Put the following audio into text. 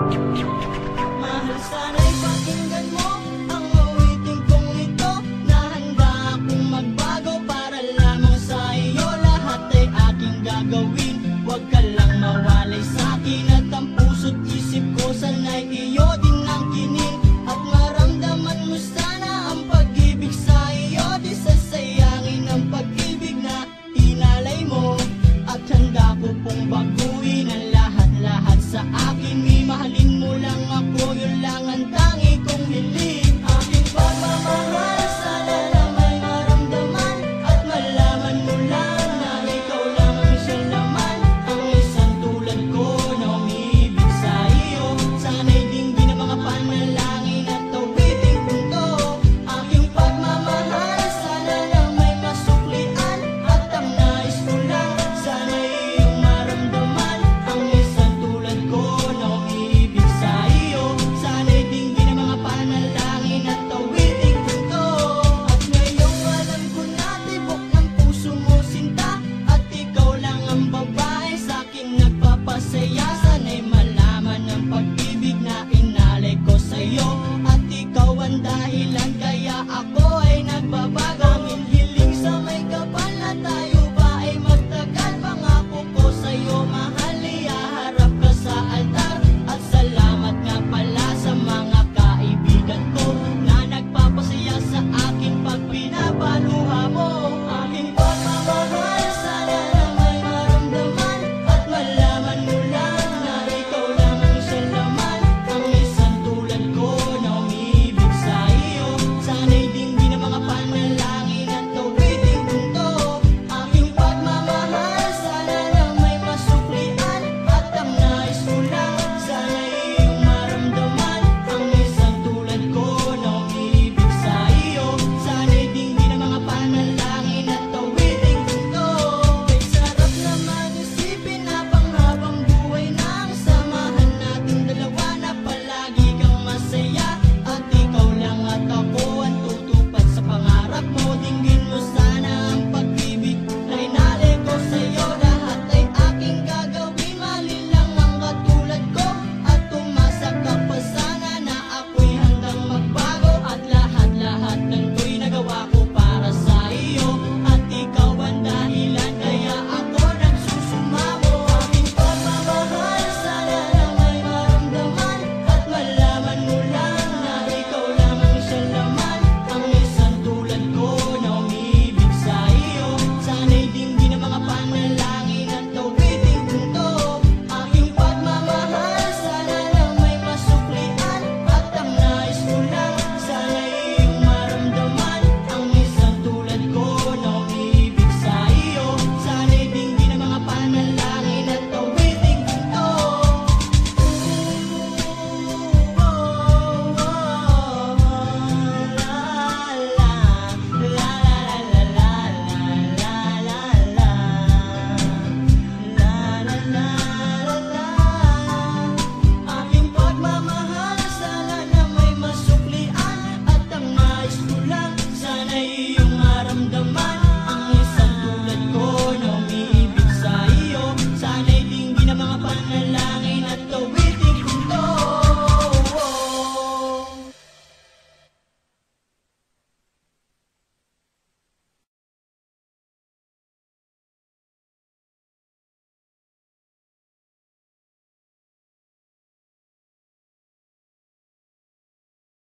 Mahal, sana'y pakinggan mo ang awiting kong ito, na handa akong magbago para lamang sa iyo. Lahat ay aking gagawin, huwag ka lang mawalay sa'kin. At ang puso't isip ko sana'y iyo din ang kinin. At maramdaman mo sana ang pag-ibig sa iyo. Di sasayangin ang pag-ibig na inalay mo. At handa ko pong baguhin ang lahat-lahat sa akin. May mahalin